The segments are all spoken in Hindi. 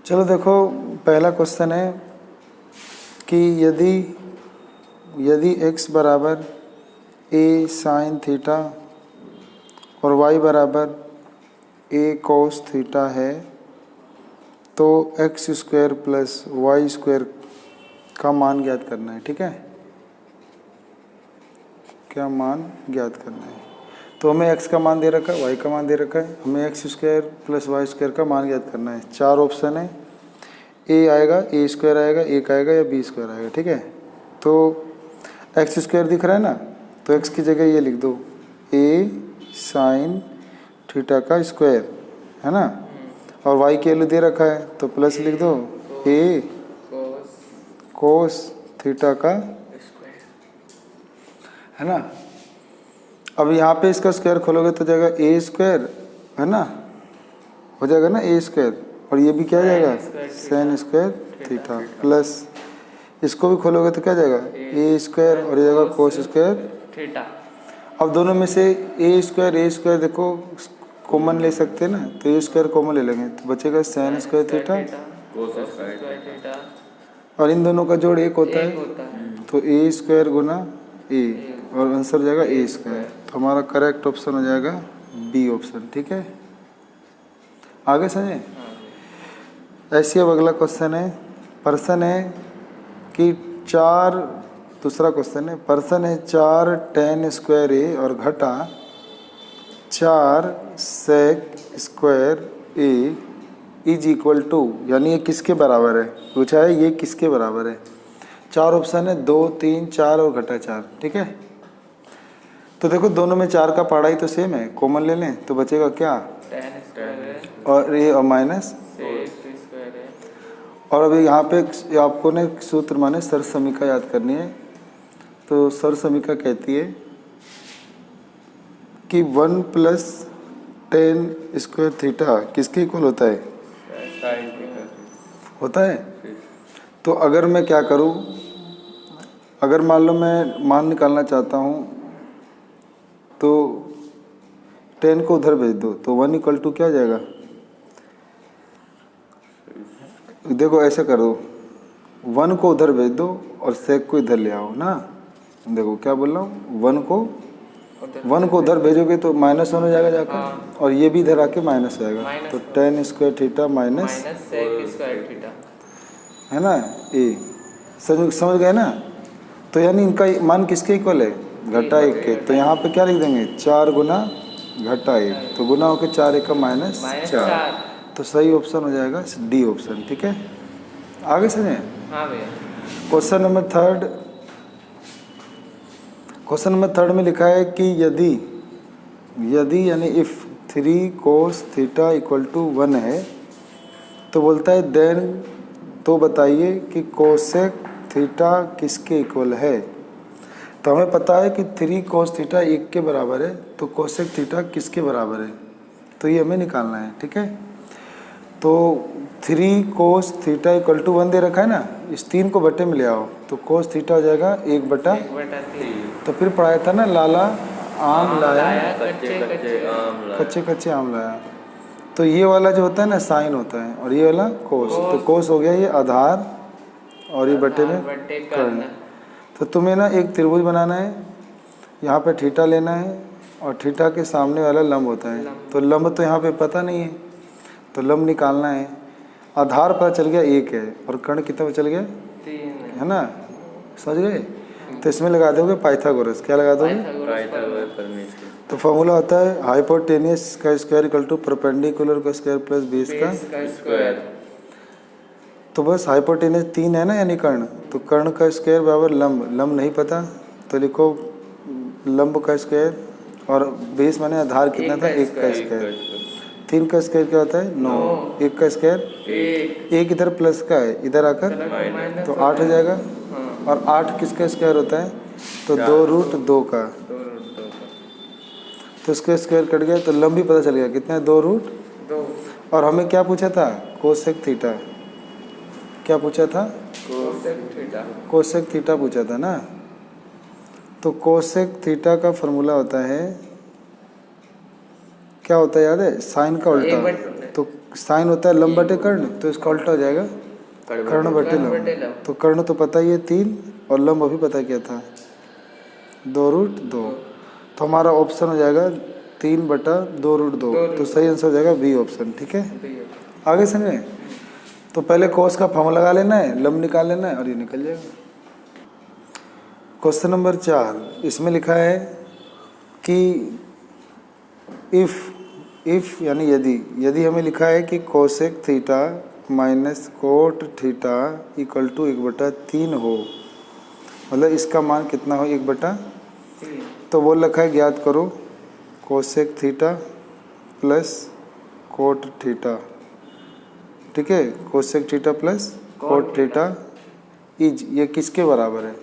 चलो देखो, पहला क्वेश्चन है कि यदि x बराबर a साइन थीटा और y बराबर a कोस थीटा है तो X square plus Y square का मान ज्ञात करना है। ठीक है, क्या मान ज्ञात करना है। तो हमें x का मान दे रखा है, y का मान दे रखा है, हमें X square plus Y square का मान ज्ञात करना है। चार ऑप्शन है, a आएगा, a स्क्वायर आएगा, एक आएगा या b स्क्वायर आएगा। ठीक है, तो एक्स स्क्वायर दिख रहा है ना, तो x की जगह ये लिख दो a साइन थीटा का स्क्वायर, है ना, और y की वैल्यू दे रखा है तो प्लस लिख दो a कोस थीटा का, है ना। अब यहाँ पे इसका स्क्वायर खोलोगे तो जाएगा a स्क्वायर, है ना, हो जाएगा ना a स्क्वायर, और ये भी क्या हो जाएगा साइन स्क्वायर थीटा, प्लस इसको भी खोलोगे तो क्या जाएगा a स्क्वायर और ये जाएगा कोस स्क्वायर थीटा। अब दोनों में से a स्क्वायर देखो कॉमन ले सकते हैं ना, तो a स्क्वायर कॉमन ले लेंगे तो बचेगा साइन स्क्वायर थीटा, और इन दोनों का जोड़ एक होता है तो a स्क्वायर गुना a, और आंसर हो जाएगा a स्क्वायर। तो हमारा करेक्ट ऑप्शन हो जाएगा बी ऑप्शन। ठीक है, आगे समझे। ऐसे अब अगला क्वेश्चन है, पर्सन है कि दूसरा क्वेश्चन है, पर्सन है 4 tan स्क्वायर a और घटा 4 sec square a is equal to, यानी ये किसके बराबर है पूछा है, ये किसके बराबर है। चार ऑप्शन है, 2, 3, 4 और घटा 4। ठीक है, तो देखो दोनों में 4 का पढ़ाई तो सेम है, कॉमन ले लें तो बचेगा क्या और a और माइनस, और अभी यहाँ पे आपको ने सूत्र माने सर समीका याद करनी है। तो सर समीका कहती है कि 1 प्लस tan स्क्वायर थीटा किसके इक्वल होता है, होता है। तो अगर मैं क्या करूं, अगर मान लो मैं मान निकालना चाहता हूं तो tan को उधर भेज दो तो 1 इक्वल टू क्या हो जाएगा, देखो ऐसे करो 1 को उधर भेज दो और sec को इधर ले आओ ना। देखो क्या बोल रहा हूँ, 1 को उधर भेजोगे तो -1 हो जाएगा जाकर, और ये भी इधर आके माइनस हो जाएगा, तो tan square theta minus sec square theta, है ना ए, समझ गए ना। तो यानी इनका मान किसके इक्वल है, घटा 1 के। तो यहाँ पे क्या लिख देंगे 4 गुना घटा 1, तो गुना होकर 4 1 का -4, तो सही ऑप्शन हो जाएगा डी ऑप्शन। ठीक है, आगे समझे। हाँ भैया। क्वेश्चन नंबर थर्ड में लिखा है कि यदि यानी if 3 cos theta equal to 1 है तो बोलता है देन, तो बताइए कि कोसेक थीटा किसके इक्वल है। तो हमें पता है कि 3 cos थीटा 1 के बराबर है, तो कोसेक थीटा किसके बराबर है, तो ये हमें निकालना है। ठीक है, तो 3 cos थीटा इक्वल टू 1 दे रखा है ना, इस 3 को बटे में ले आओ तो cos थीटा हो जाएगा 1/3। तो फिर पढ़ाया था ना, लाला आम लाया कच्चे आम लाया, तो ये वाला जो होता है ना साइन होता है और ये वाला कोस, तो कोस हो गया ये आधार और ये बटे में कर्ण। तो तुम्हें ना एक त्रिभुज बनाना है, यहाँ पे थीटा लेना है और थीटा के सामने वाला लंब होता है, तो लंब तो यहाँ पे पता नहीं है तो लंब निकालना है। आधार पता चल गया 1 है और कर्ण कितना चल गया 3 है ना, समझ गए। तो इसमें लगा दोगे पाइथागोरस, क्या लगा दोगे, तो फॉर्मूला होता है हाइपोटेनियस का स्क्वायर इक्वल टू परपेंडिकुलर का स्क्वायर प्लस बेस का स्क्वायर। तो बस हाइपोटेनियस 3 है ना यानी कर्ण, तो कर्ण का स्क्वायर बराबर लंब नहीं पता तो लिखो लंब का स्क्वायर, और बेस माने आधार कितना था 1 का स्क्वायर, 3 का स्क्वायर क्या होता है 9, 1 का स्क्वायर 1 इधर प्लस का है इधर आकर तो 8 हो जाएगा, और 8 किसका स्क्वायर होता है तो 2√2 का, तो इसका स्क्वायर कट गया तो लंब भी पता चल गया कितना है 2√2। और हमें क्या पूछा था कोसेक थीटा, क्या पूछा था कोसेक थीटा पूछा था ना। तो कोसेक थीटा का फॉर्मूला होता है, क्या होता है याद है, साइन का उल्टा, तो साइन होता है लंब बटे कर्ण, तो इसका उल्टा हो जाएगा कर्ण बटे लंब। तो कर्ण तो पता ही है 3 और लंब अभी पता क्या था 2√2। तो हमारा ऑप्शन हो जाएगा 3/2√2। तो सही आंसर हो जाएगा बी ऑप्शन। ठीक है, आगे समझे। तो पहले कोस का फॉर्मूला लगा लेना है, लंब निकाल लेना है और ये निकल जाएगा। क्वेश्चन नंबर 4, इसमें लिखा है कि इफ यानी यदि हमें लिखा है कि cosec theta minus cot theta equal to 1/3 हो, मतलब इसका मान कितना हो 1/3। तो बोल रखा है ज्ञात करो cosec theta plus cot theta. ठीक है, cosec theta plus cot theta is ये किसके बराबर है।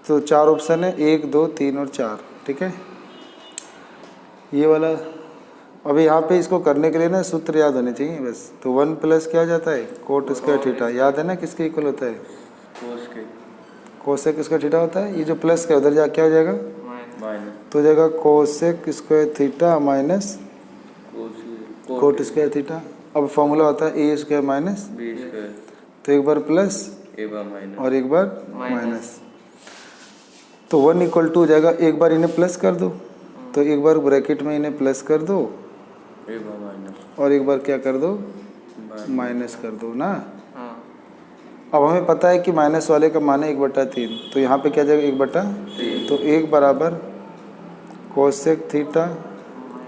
तो 4 ऑप्शन है 1, 2, 3 और 4। ठीक है, ये वाला अभी यहाँ पे इसको करने के लिए ना सूत्र याद होने चाहिए बस। तो 1 प्लस क्या हो जाता है कोट स्क्वायर थीटा, याद है ना किसके इक्वल होता है कोसेक स्क्वायर थीटा होता है। ये जो प्लस का उधर जा क्या हो जाएगा माइनस, तो हो जाएगा cosec square theta minus coat square theta. अब फॉर्मूला होता है ए स्क्वायर माइनस बी स्क्वायर, तो एक बार प्लस और एक बार माइनस। तो 1 इक्वल टू हो जाएगा, एक बार इन्हें प्लस कर दो तो एक बार ब्रैकेट में इन्हें प्लस कर दो और एक बार क्या कर दो माइनस कर दो ना। अब हमें पता है कि माइनस वाले का मान है 1/3, तो यहाँ पे क्या जाएगा 1/3। तो 1 बराबर cosec theta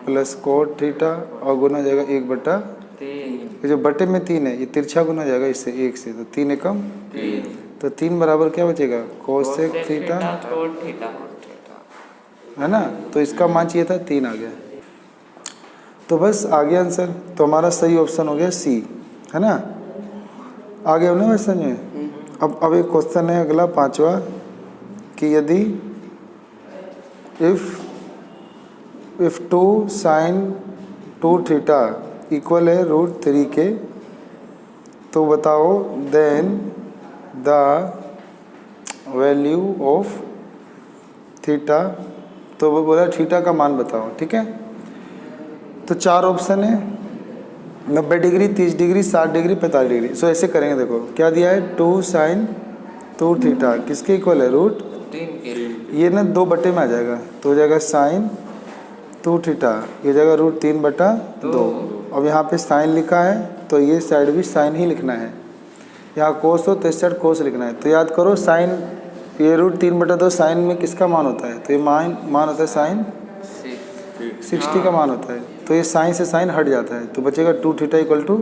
plus cot theta और गुना हो जाएगा 1/3। ये जो बटे में 3 है ये तिरछा गुना हो जाएगा इससे 1 से, तो 3 एकम 3। तो 3 बराबर क्या बचेगा कोसेक थीटा है ना। तो इसका मान चाहिए था 3 आ गया, तो बस आ गया आंसर। तो हमारा सही ऑप्शन हो गया सी, है ना। आ गया ना वैसे में। अब एक क्वेश्चन है अगला 5वां कि यदि इफ 2 sin 2 थीटा इक्वल है √3 के, तो बताओ then the value of theta. तो वो बोला थीटा का मान बताओ। ठीक है, तो 4 ऑप्शन है 90 डिग्री, 30 डिग्री, 60 डिग्री, 45 डिग्री। सो ऐसे करेंगे, देखो क्या दिया है 2 sin 2 थीटा किसके इक्वल है √3। ये ना 2 बटे में आ जाएगा, तो हो जाएगा sin 2 थीटा, ये जाएगा √3/2। अब यहाँ पे साइन लिखा है तो ये साइड भी साइन ही लिखना है। यहाँ कोस हो तो इस साइड कोस लिखना है। तो याद करो साइन ये √3/2 साइन में किसका मान होता है, तो ये मान होता है साइन 60 का मान होता है। तो ये साइन से साइन हट जाता है, तो बचेगा 2 थीटा इक्वल टू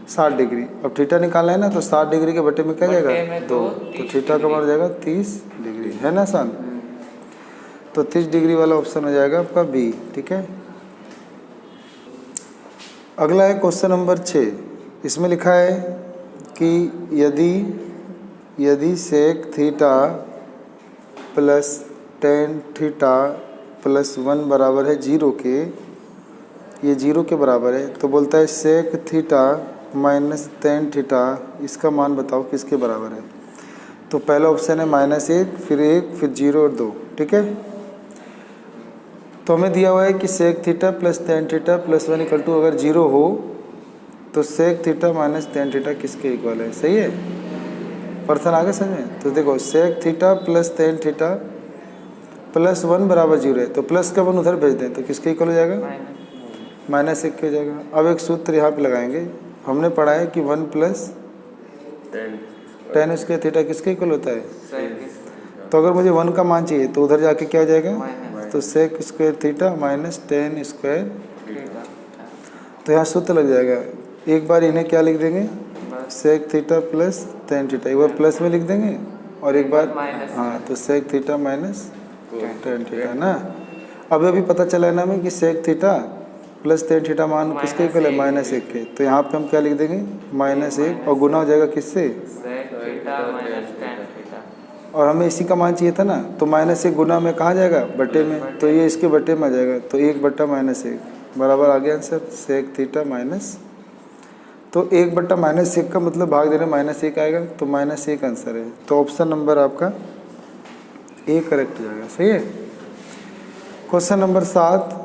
60 डिग्री। अब थीटा निकालना है ना, तो 60 डिग्री के बटे में क्या जाएगा 2, तो थीटा का मान हो जाएगा 30 डिग्री, है ना सन। तो 30 डिग्री वाला ऑप्शन हो जाएगा आपका बी। ठीक है, अगला है क्वेश्चन नंबर 6। इसमें लिखा है कि यदि sec theta plus tan theta plus 1 बराबर है 0 के, ये 0 के बराबर है, तो बोलता है sec theta minus tan theta इसका मान बताओ किसके बराबर है। तो पहला ऑप्शन है -1, फिर 1, फिर 0 और 2। ठीक है, तो हमें दिया हुआ है कि sec theta plus tan theta plus 1 equal to अगर 0 हो तो sec theta minus tan theta किसके इक्वल है। सही है, पर्सन आगे समझ में। तो देखो sec theta plus tan theta plus 1 बराबर 0 है, तो प्लस का 1 उधर भेज दें तो किसके इक्वल हो जाएगा -1 के हो जाएगा। अब एक सूत्र यहाँ पे लगाएंगे, हमने पढ़ा है कि 1 प्लस टेन स्क्वायर थीटा किसके इक्वल होता है। तो अगर मुझे 1 का मान चाहिए तो उधर जाके क्या हो जाएगा, तो sec square theta minus tan square. तो यहाँ सूत्र लग जाएगा, एक बार इन्हें क्या लिख देंगे sec theta plus tan theta, एक बार प्लस में लिख देंगे और एक बार हाँ, तो sec theta minus tan theta ना। अभी पता चला है ना हमें कि sec theta plus tan theta मान किसके इक्वल है -1 के। तो यहाँ पे हम क्या लिख देंगे -1 और गुना हो जाएगा किससे और हमें इसी का मान चाहिए था ना, तो -1 गुना में कहाँ जाएगा बटे में, तो ये इसके बटे में आ जाएगा, तो 1/-1 बराबर आ गया आंसर सेक थीटा माइनस। तो 1/-1 का मतलब भाग देने -1 आएगा, तो -1 आंसर है। तो ऑप्शन नंबर आपका ए करेक्ट हो जाएगा। सही है। क्वेश्चन नंबर 7,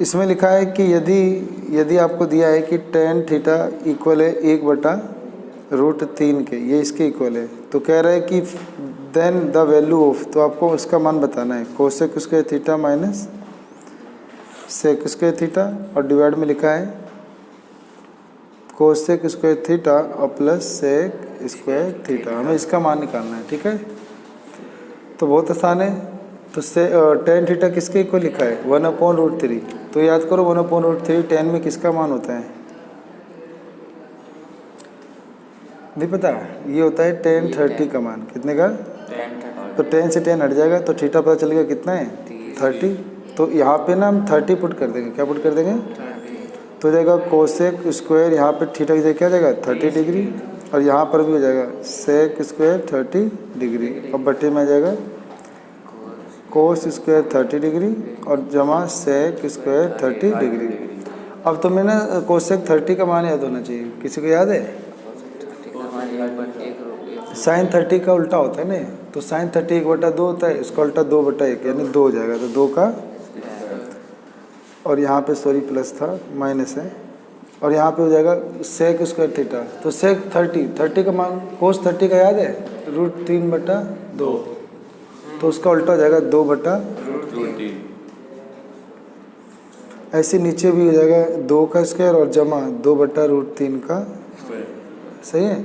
इसमें लिखा है कि यदि आपको दिया है कि tan थीटा इक्वल है 1/√3 के, ये इसके इक्वल है, तो कह रहा है कि देन द वैल्यू ऑफ, तो आपको उसका मान बताना है cosec square theta minus sec square theta, और डिवाइड में लिखा है कोसेक स्क्वायर थीटा और प्लस सेक स्क्वायर थीटा, हमें इसका मान निकालना है। ठीक है, तो बहुत आसान है। तो tan थीटा किसके इक्वल लिखा है 1/√3, तो याद करो 1/√3 tan में किसका मान होता है, नहीं पता, ये होता है tan 30 का मान, कितने का, तो tan से tan हट जाएगा तो थीटा पता चलेगा कितना है 30, तो यहाँ पे ना हम 30 पुट कर देंगे, क्या पुट कर देंगे, तो हो जाएगा कोसेक स्क्वायर, यहाँ पे थीटा की जगह क्या हो जाएगा 30 डिग्री, और यहाँ पर भी हो जाएगा सेक स्क्वायर 30 डिग्री, अब बटे में आ जाएगा कोस स्क्वायर 30 डिग्री और जमा सेक स्क्वायर 30 डिग्री। अब तुम्हें ना कोसेक 30 का मान याद होना चाहिए, किसी को याद है, साइन 30 का उल्टा होता है ना, तो साइन 30 1/2 होता है, इसका उल्टा 2/1 यानी 2 हो जाएगा, तो 2 का, और यहाँ पे सॉरी प्लस था माइनस है, और यहाँ पे हो जाएगा सेक स्क्वायर थीटा, तो सेक 30 का मान कोस 30 का याद है √3/2, तो उसका उल्टा हो जाएगा 2/√3। ऐसे नीचे भी हो जाएगा 2 का स्क्वायर और जमा 2/√3 का, सही है,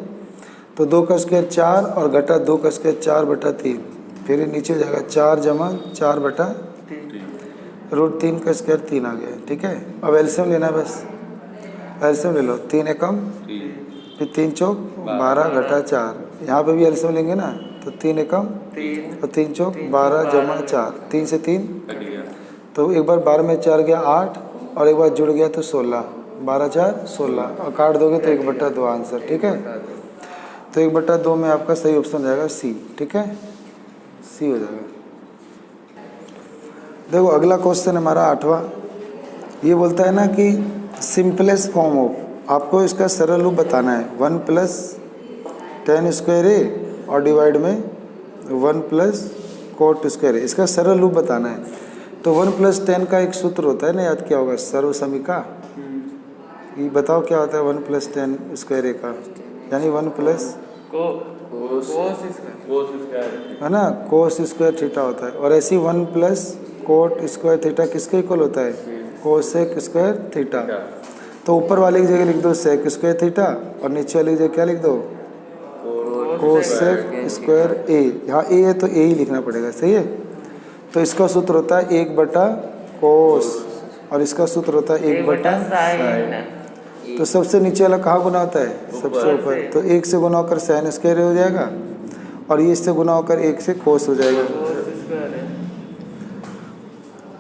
तो 2 का स्क्वायर 4 और घटा 2 का स्क्वायर 4/3, फिर नीचे हो जाएगा 4 जमा 4/√3 का स्क्वायर 3 आ गया। ठीक है, अब एलसीएम लेना है, बस एलसीएम ले लो, 3 एकम फिर 3 चौक 12 घटा 4, यहाँ पे भी एलसीएम लेंगे ना, तो 3 एकम और 3 चौक 12 जमा 4, 3 से 3, तो एक बार 12 में 4 गया 8, और एक बार जुड़ गया तो 16, 12 4 16, और काट दोगे तो 1/2 आंसर। ठीक है, तो 1/2 में आपका सही ऑप्शन हो जाएगा सी। ठीक है, सी हो जाएगा। देखो अगला क्वेश्चन हमारा 8वां, ये बोलता है ना कि सिंपलेस्ट फॉर्म ऑफ, आपको इसका सरल रूप बताना है 1 + tan स्क्वायर ए और डिवाइड में 1 + cot स्क्वायर ए, इसका सरल रूप बताना है। तो 1 + tan का एक सूत्र होता है ना, याद किया होगा, सर्वसमीका, ये बताओ क्या होता है 1 + tan स्क्वायर ए का, यानी 1 + है ना कोस स्क्वायर थीटा होता है, और ऐसी 1 + cot स्क्वायर थीटा किसके इक्वल होता है, कोसेक स्क्वायर थीटा। तो ऊपर वाले की जगह लिख दो सेक स्क्वायर थीटा, और नीचे वाली की जगह क्या लिख दो कोसेक स्क्वायर ए, यहाँ ए है तो ए ही लिखना पड़ेगा, सही है। तो इसका सूत्र होता है 1/cos, और इसका सूत्र होता है 1/sin। तो सबसे नीचे वाला कहाँ गुना होता है, सबसे ऊपर, तो 1 से गुना होकर साइन स्क्वायर हो जाएगा, और ये इससे गुना होकर 1 से कोस हो जाएगा,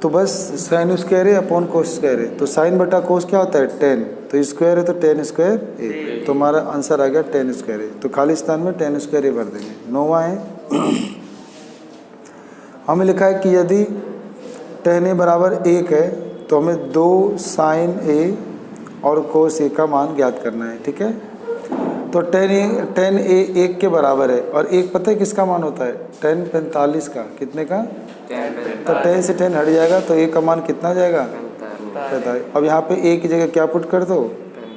तो बस साइन स्क्वायर है अपॉन कोस स्क्वायर है, तो साइन बटा कोस क्या होता है tan, तो स्क्वायर है तो tan स्क्वायर ए, तो हमारा आंसर आ गया tan स्क्वायर ए, तो खाली स्थान में tan स्क्वायर ए भर देंगे। 9वां है, हमें लिखा है कि यदि tan a = 1 है तो हमें 2 sin a और cos a का मान ज्ञात करना है। ठीक है, तो tan a 1 के बराबर है, और 1 पता है किसका मान होता है tan 45 का, कितने का, तो tan से tan हट जाएगा तो a का मान कितना जाएगा 45। अब यहाँ पे a की जगह क्या पुट कर दो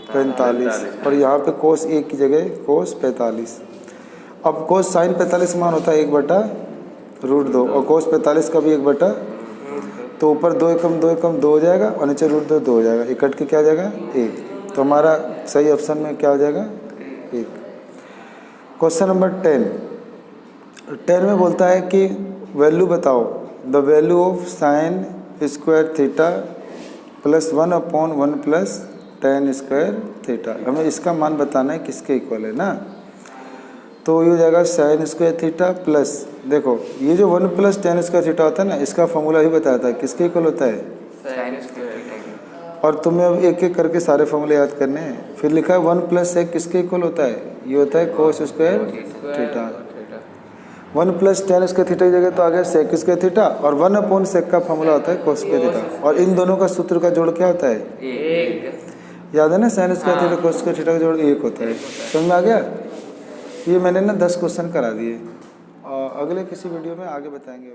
45, और यहाँ पे cos a की जगह cos 45। अब cos sin 45 मान होता है 1/√2, और cos 45 का भी 1/, तो ऊपर 2 एकम 2 एकम 2 हो जाएगा, और नीचे √2 2 हो जाएगा, इकट्ठ के क्या हो जाएगा 1, तो हमारा सही ऑप्शन में क्या हो जाएगा 1। क्वेश्चन नंबर 10 में बोलता है कि वैल्यू बताओ, the value of sine square theta +1/1 + tan square theta, हमें इसका मान बताना है किसके इक्वल है ना, तो ये हो जाएगा साइन स्क्वायर थीटा प्लस, देखो ये जो 1 + tan स्क्वायर थीटा होता है ना, इसका फॉर्मूला ही बताया था किसके इक्वल होता है साइन स्क्वायर थीटा, और तुम्हें अब एक एक करके सारे फॉर्मूले याद करने हैं। फिर लिखा है 1 + sec किसके इक्वल होता है, ये होता है cos square theta, 1 + tan square theta की जगह तो आ गया sec स्क्वायर थीटा, और 1/sec का फॉर्मूला होता है cos स्क्वायर थीटा, और इन दोनों का सूत्र का जोड़ क्या होता है 1, याद है ना, sine square theta cos square theta का जोड़ 1 होता है। समझ में आ गया, ये मैंने ना 10 क्वेश्चन करा दिए, और अगले किसी वीडियो में आगे बताएंगे।